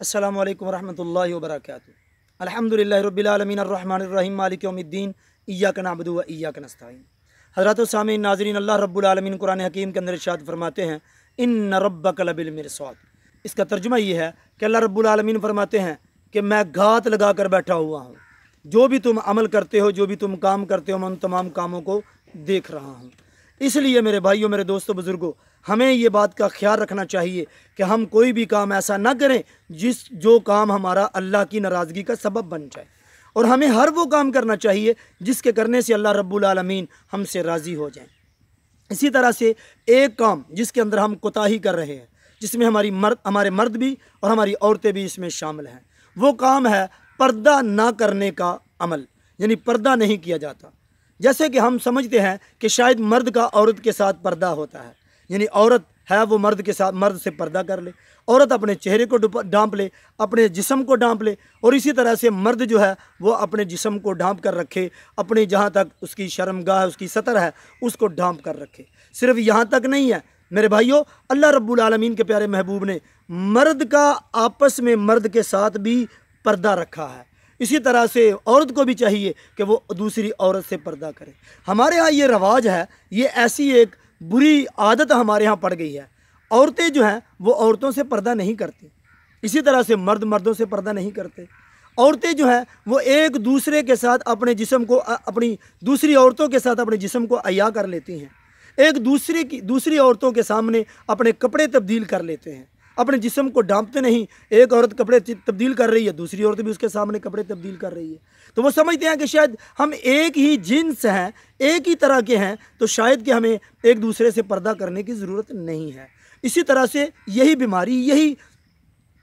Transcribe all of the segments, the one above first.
अस्सलामु अलैकुम वरहमतुल्लाहि वबरकातुहू। अल्हम्दुलिल्लाहि रब्बिल आलमीन अर्रहमानिर रहीम मालिकि यौमिद्दीन इय्याका नअबुदु व इय्याका नस्तईन। हज़रात व सामीन नाज़रीन, अल्लाह रब्बुल आलमीन कुरान हकीम के अंदर इरशाद फरमाते हैं, इन्न रब्बका लबिल मिरसाद। इसका तर्जुमा ये है कि अल्लाह रब्बुल आलमीन फरमाते हैं कि मैं घात लगा कर बैठा हुआ हूँ। जो भी तुम अमल करते हो, जो भी तुम काम करते हो, मैं उन तमाम कामों को देख रहा हूँ। इसलिए मेरे भाइयों, मेरे दोस्तों, बुज़ुर्गों, हमें ये बात का ख्याल रखना चाहिए कि हम कोई भी काम ऐसा ना करें जो काम हमारा अल्लाह की नाराज़गी का सबब बन जाए, और हमें हर वो काम करना चाहिए जिसके करने से अल्लाह रब्बुल आलमीन हमसे राज़ी हो जाए। इसी तरह से एक काम जिसके अंदर हम कोताही कर रहे हैं, जिसमें हमारे मर्द भी और हमारी औरतें भी इसमें शामिल हैं, वो काम है पर्दा ना करने का अमल, यानी पर्दा नहीं किया जाता। जैसे कि हम समझते हैं कि शायद मर्द का औरत के साथ पर्दा होता है, यानी औरत है वो मर्द से पर्दा कर ले, औरत अपने चेहरे को ढांप ले, अपने जिस्म को ढांप ले, और इसी तरह से मर्द जो है वो अपने जिस्म को ढांप कर रखे, अपने जहाँ तक उसकी शर्मगाह उसकी सतर है उसको ढांप कर रखे। सिर्फ यहाँ तक नहीं है मेरे भाइयों, अल्लाह रब्बुल आलमीन के प्यारे महबूब ने मर्द का आपस में मर्द के साथ भी पर्दा रखा है। इसी तरह से औरत को भी चाहिए कि वो दूसरी औरत से पर्दा करे। हमारे यहाँ ये रवाज है, ये ऐसी एक बुरी आदत हमारे यहाँ पड़ गई है। औरतें जो हैं वो औरतों से पर्दा नहीं करती, इसी तरह से मर्द मर्दों से पर्दा नहीं करते। औरतें जो हैं वो एक दूसरे के साथ अपने जिस्म को, अपनी दूसरी औरतों के साथ अपने जिस्म को अया कर लेती हैं, एक दूसरी औरतों के सामने अपने कपड़े तब्दील कर लेते हैं, अपने जिस्म को ढांपते नहीं। एक औरत कपड़े तब्दील कर रही है, दूसरी औरत भी उसके सामने कपड़े तब्दील कर रही है, तो वो समझते हैं कि शायद हम एक ही जिन्स हैं, एक ही तरह के हैं, तो शायद कि हमें एक दूसरे से पर्दा करने की ज़रूरत नहीं है। इसी तरह से यही बीमारी,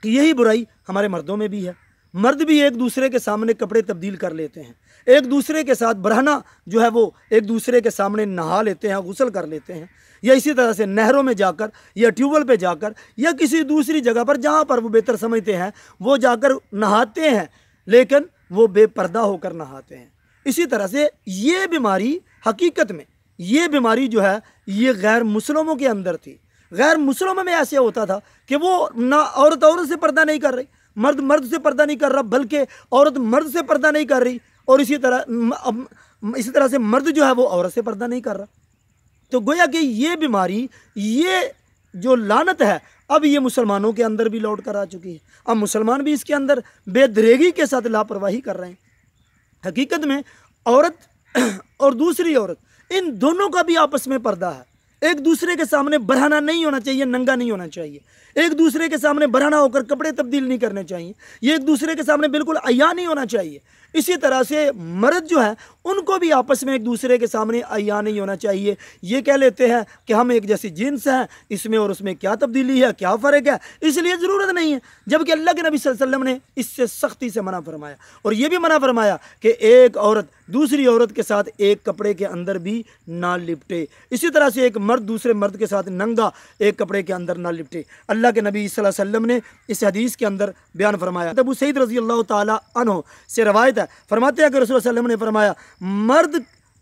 यही बुराई हमारे मर्दों में भी है। मर्द भी एक दूसरे के सामने कपड़े तब्दील कर लेते हैं, एक दूसरे के साथ बरहना जो है वो एक दूसरे के सामने नहा लेते हैं, गुस्ल कर लेते हैं, या इसी तरह से नहरों में जाकर या ट्यूबवेल पे जाकर या किसी दूसरी जगह पर जहाँ पर वो बेहतर समझते हैं वो जाकर नहाते हैं, लेकिन वो बेपर्दा होकर नहाते हैं। इसी तरह से ये बीमारी, हकीकत में ये बीमारी जो है ये गैर मुस्लिमों के अंदर थी। गैर मुस्लिमों में ऐसे होता था कि वो ना औरत औरत से पर्दा नहीं कर रही, मर्द मर्द से पर्दा नहीं कर रहा, बल्कि औरत मर्द से पर्दा नहीं कर रही, और इसी तरह से मर्द जो है वो औरत से पर्दा नहीं कर रहा। तो गोया कि ये बीमारी, ये जो लानत है, अब ये मुसलमानों के अंदर भी लौट कर आ चुकी है। अब मुसलमान भी इसके अंदर बेदरेगी के साथ लापरवाही कर रहे हैं। हकीकत में औरत और दूसरी औरत, इन दोनों का भी आपस में पर्दा है। एक दूसरे के सामने बरहना नहीं होना चाहिए, नंगा नहीं होना चाहिए, एक दूसरे के सामने बरहना होकर कपड़े तब्दील नहीं करने चाहिए, ये एक दूसरे के सामने बिल्कुल अया नहीं होना चाहिए। इसी तरह से मर्द जो है उनको भी आपस में एक दूसरे के सामने अया नहीं होना चाहिए। ये कह लेते हैं कि हम एक जैसी जिन्स हैं, इसमें और उसमें क्या तब्दीली है, क्या फ़र्क है, इसलिए ज़रूरत नहीं है। जबकि अल्लाह के नबी सल्लल्लाहु अलैहि वसल्लम ने इससे सख्ती से मना फरमाया, और ये भी मना फरमाया कि एक औरत दूसरी औरत के साथ एक कपड़े के अंदर भी ना लिपटे। इसी तरह से एक मर्द दूसरे मर्द के साथ नंगा एक कपड़े के अंदर ना लिपटे। अल्लाह के नबी सल्लल्लाहु अलैहि वसल्लम ने इस हदीस के अंदर बयान फरमाया। अबू सईद रज़ी अल्लाह ताला अन्हु से रवायत है, फरमाते हैं कि रसूल सल्लल्लाहु अलैहि वसल्लम ने फरमाया,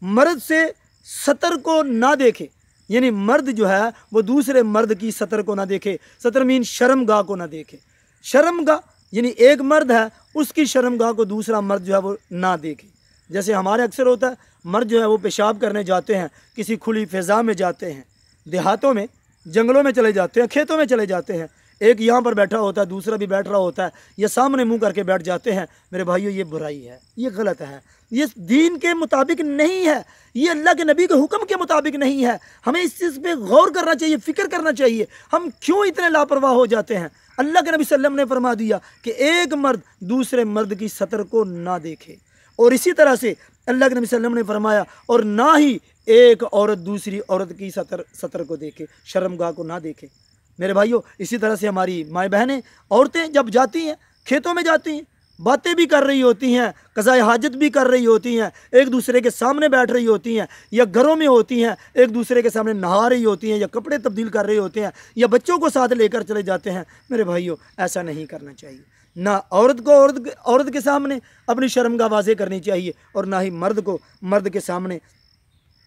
मर्द से सतर को ना देखे, यानी मर्द जो है वो दूसरे मर्द की सतर को ना देखे। सतर मीन शर्मगाह को ना देखे। शर्मगाह यानी एक मर्द है उसकी शर्मगाह को दूसरा मर्द जो है वो ना देखे। जैसे हमारे अक्सर होता है, मर्द जो है वो पेशाब करने जाते हैं, किसी खुली फ़िज़ा में जाते हैं, देहातों में, जंगलों में चले जाते हैं, खेतों में चले जाते हैं, एक यहाँ पर बैठा होता है, दूसरा भी बैठ रहा होता है, ये सामने मुंह करके बैठ जाते हैं। मेरे भाइयों, ये बुराई है, ये गलत है, ये दीन के मुताबिक नहीं है, ये अल्लाह के नबी के हुक्म के मुताबिक नहीं है। हमें इस चीज़ पे गौर करना चाहिए, फ़िक्र करना चाहिए, हम क्यों इतने लापरवाह हो जाते हैं। अल्लाह के नबी सल्लल्लाहु अलैहि वसल्लम ने फरमा दिया कि एक मर्द दूसरे मर्द की सतर को ना देखे, और इसी तरह से अल्लाह के नबी सल्लल्लाहु अलैहि वसल्लम ने फरमाया, और ना ही एक औरत दूसरी औरत की सतर को देखे, शर्मगाह को ना देखे। मेरे भाइयों, इसी तरह से हमारी माएँ बहनें, औरतें जब जाती हैं, खेतों में जाती हैं, बातें भी कर रही होती हैं, क़ज़ाए हाजत भी कर रही होती हैं, एक दूसरे के सामने बैठ रही होती हैं, या घरों में होती हैं, एक दूसरे के सामने नहा रही होती हैं, या कपड़े तब्दील कर रहे होते हैं, या बच्चों को साथ लेकर चले जाते हैं। मेरे भाइयों, ऐसा नहीं करना चाहिए। ना औरत को औरत के सामने अपनी शर्मगाह वाज़ेह करनी चाहिए, और ना ही मर्द को मर्द के सामने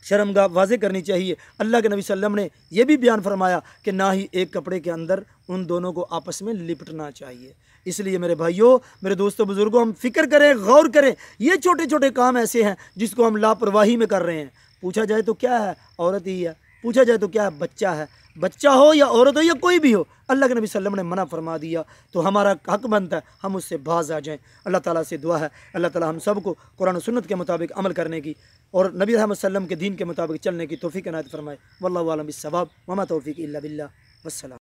शर्मगाह वाज़े करनी चाहिए। अल्लाह के नबी सल्लम ने यह भी बयान फरमाया कि ना ही एक कपड़े के अंदर उन दोनों को आपस में लिपटना चाहिए। इसलिए मेरे भाइयों, मेरे दोस्तों, बुज़ुर्गों, हम फ़िक्र करें, गौर करें। ये छोटे छोटे काम ऐसे हैं जिसको हम लापरवाही में कर रहे हैं। पूछा जाए तो क्या है, औरत ही है। पूछा जाए तो क्या है, बच्चा है। बच्चा हो या औरत हो या कोई भी हो, अल्लाह के नबी सल्लम ने मना फरमा दिया, तो हमारा हक बनता है हम उससे बाज आ जाएं। अल्लाह ताला से दुआ है, अल्लाह ताला हम सबको कुरान और सुन्नत के मुताबिक अमल करने की और नबी रहमत सल्लम के दीन के मुताबिक चलने की तौफीक इनायत फरमाए। वल्लाहु आलम बिस्सवाब, वमा तौफीक इल्ला बिल्लाह। वस्सलाम।